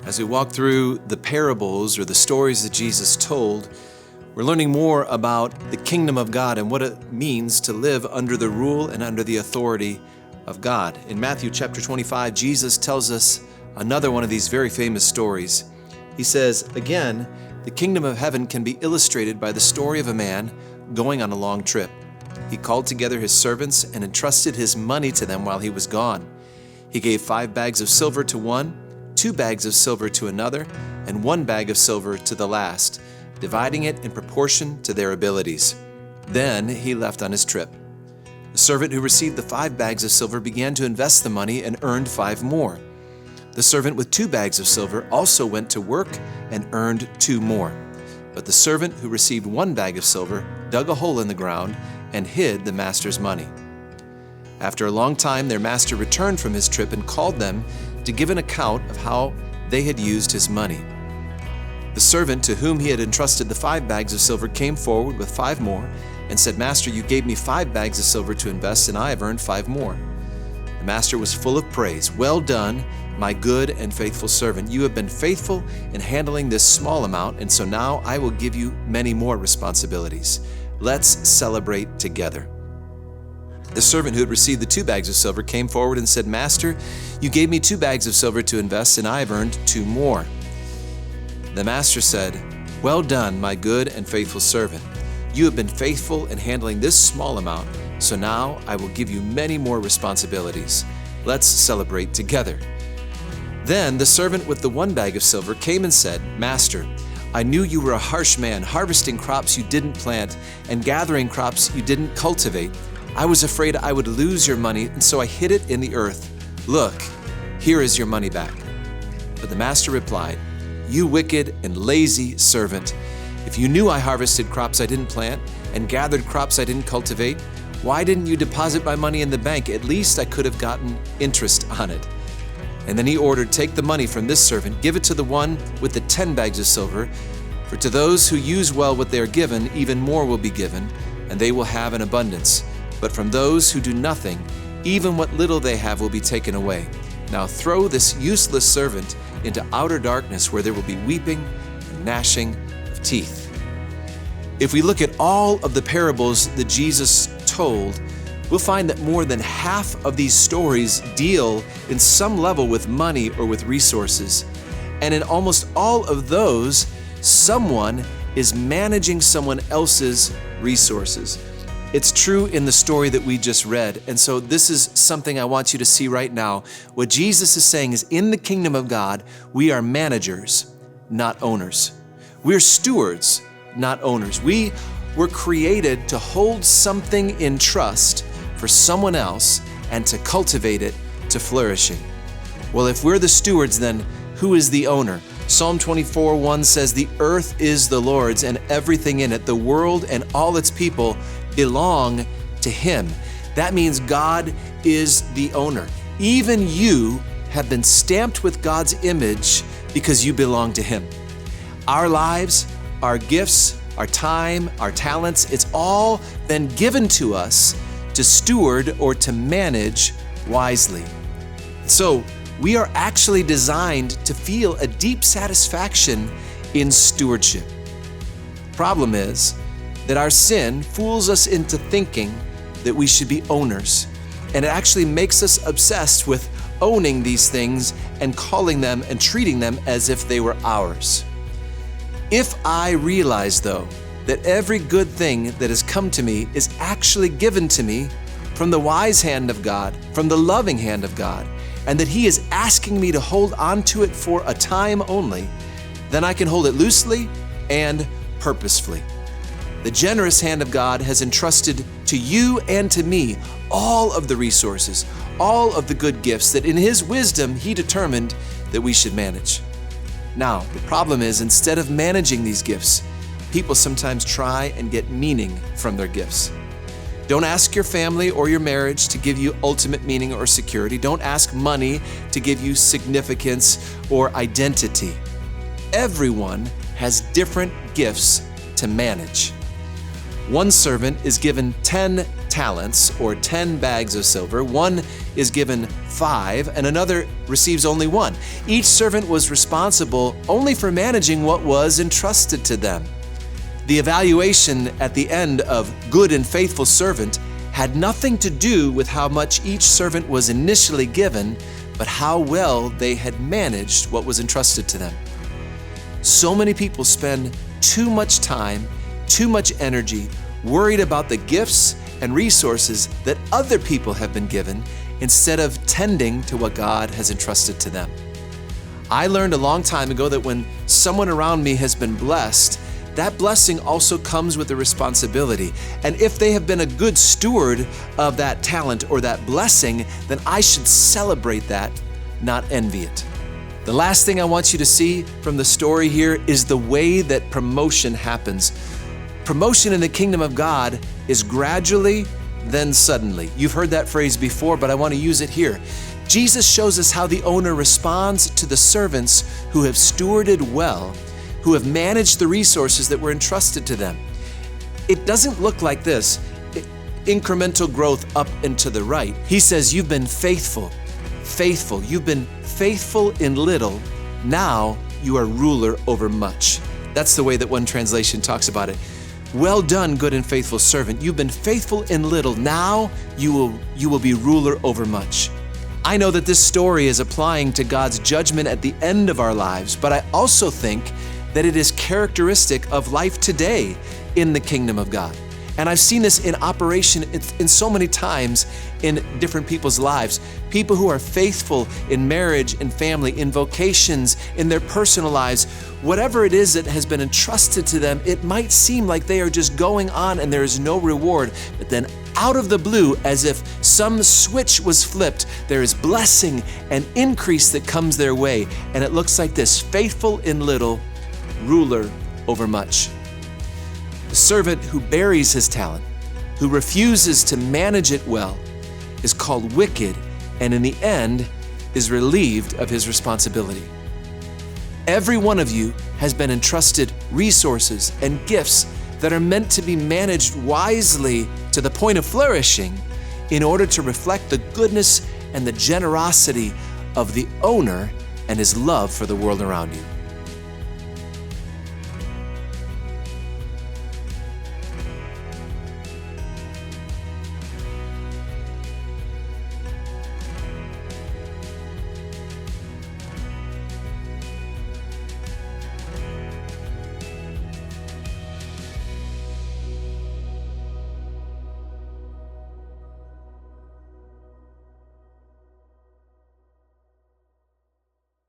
As we walk through the parables or the stories that Jesus told, we're learning more about the kingdom of God and what it means to live under the rule and under the authority of God. In Matthew chapter 25, Jesus tells us another one of these very famous stories. He says, again, the kingdom of heaven can be illustrated by the story of a man going on a long trip. He called together his servants and entrusted his money to them while he was gone. He gave 5 bags of silver to one, 2 bags of silver to another, and 1 bag of silver to the last, dividing it in proportion to their abilities. Then he left on his trip. The servant who received the 5 bags of silver began to invest the money and earned 5 more. The servant with 2 bags of silver also went to work and earned 2 more. But the servant who received 1 bag of silver dug a hole in the ground and hid the master's money. After a long time, their master returned from his trip and called them to give an account of how they had used his money. The servant to whom he had entrusted the 5 bags of silver came forward with 5 more and said, "Master, you gave me 5 bags of silver to invest, and I have earned 5 more." The master was full of praise. "Well done, my good and faithful servant. You have been faithful in handling this small amount, and so now I will give you many more responsibilities. Let's celebrate together." The servant who had received the 2 bags of silver came forward and said, "Master, you gave me 2 bags of silver to invest, and I have earned 2 more." The master said, "Well done, my good and faithful servant. You have been faithful in handling this small amount, so now I will give you many more responsibilities. Let's celebrate together." Then the servant with the 1 bag of silver came and said, "Master, I knew you were a harsh man, harvesting crops you didn't plant and gathering crops you didn't cultivate. I was afraid I would lose your money, and so I hid it in the earth. Look, here is your money back." But the master replied, "You wicked and lazy servant. If you knew I harvested crops I didn't plant and gathered crops I didn't cultivate, why didn't you deposit my money in the bank? At least I could have gotten interest on it." And then he ordered, "Take the money from this servant, give it to the one with the 10 bags of silver, for to those who use well what they are given, even more will be given, and they will have an abundance. But from those who do nothing, even what little they have will be taken away. Now throw this useless servant into outer darkness, where there will be weeping and gnashing of teeth." If we look at all of the parables that Jesus told, we'll find that more than half of these stories deal in some level with money or with resources. And in almost all of those, someone is managing someone else's resources. It's true in the story that we just read. And so this is something I want you to see right now. What Jesus is saying is, in the kingdom of God, we are managers, not owners. We're stewards, not owners. We were created to hold something in trust for someone else and to cultivate it to flourishing. Well, if we're the stewards, then who is the owner? Psalm 24:1 says, "The earth is the Lord's and everything in it, the world and all its people belong to Him." That means God is the owner. Even you have been stamped with God's image because you belong to Him. Our lives, our gifts, our time, our talents, it's all been given to us to steward or to manage wisely. So we are actually designed to feel a deep satisfaction in stewardship. Problem is that our sin fools us into thinking that we should be owners, and it actually makes us obsessed with owning these things and calling them and treating them as if they were ours. If I realize, though, that every good thing that has come to me is actually given to me from the wise hand of God, from the loving hand of God, and that He is asking me to hold on to it for a time only, then I can hold it loosely and purposefully. The generous hand of God has entrusted to you and to me all of the resources, all of the good gifts that in His wisdom He determined that we should manage. Now, the problem is, instead of managing these gifts, people sometimes try and get meaning from their gifts. Don't ask your family or your marriage to give you ultimate meaning or security. Don't ask money to give you significance or identity. Everyone has different gifts to manage. One servant is given 10 talents or 10 bags of silver, one is given 5, and another receives only 1. Each servant was responsible only for managing what was entrusted to them. The evaluation at the end of good and faithful servant had nothing to do with how much each servant was initially given, but how well they had managed what was entrusted to them. So many people spend too much time, too much energy, worried about the gifts and resources that other people have been given instead of tending to what God has entrusted to them. I learned a long time ago that when someone around me has been blessed, that blessing also comes with a responsibility. And if they have been a good steward of that talent or that blessing, then I should celebrate that, not envy it. The last thing I want you to see from the story here is the way that promotion happens. Promotion in the kingdom of God is gradually, then suddenly. You've heard that phrase before, but I want to use it here. Jesus shows us how the owner responds to the servants who have stewarded well, who have managed the resources that were entrusted to them. It doesn't look like this, incremental growth up and to the right. He says, you've been faithful. You've been faithful in little, now you are ruler over much. That's the way that one translation talks about it. Well done, good and faithful servant. You've been faithful in little, now you will be ruler over much. I know that this story is applying to God's judgment at the end of our lives, but I also think that it is characteristic of life today in the kingdom of God. And I've seen this in operation in so many times in different people's lives. People who are faithful in marriage and family, in vocations, in their personal lives, whatever it is that has been entrusted to them, it might seem like they are just going on and there is no reward. But then out of the blue, as if some switch was flipped, there is blessing and increase that comes their way. And it looks like this: faithful in little, ruler over much. The servant who buries his talent, who refuses to manage it well, is called wicked, and in the end is relieved of his responsibility. Every one of you has been entrusted resources and gifts that are meant to be managed wisely to the point of flourishing in order to reflect the goodness and the generosity of the owner and his love for the world around you.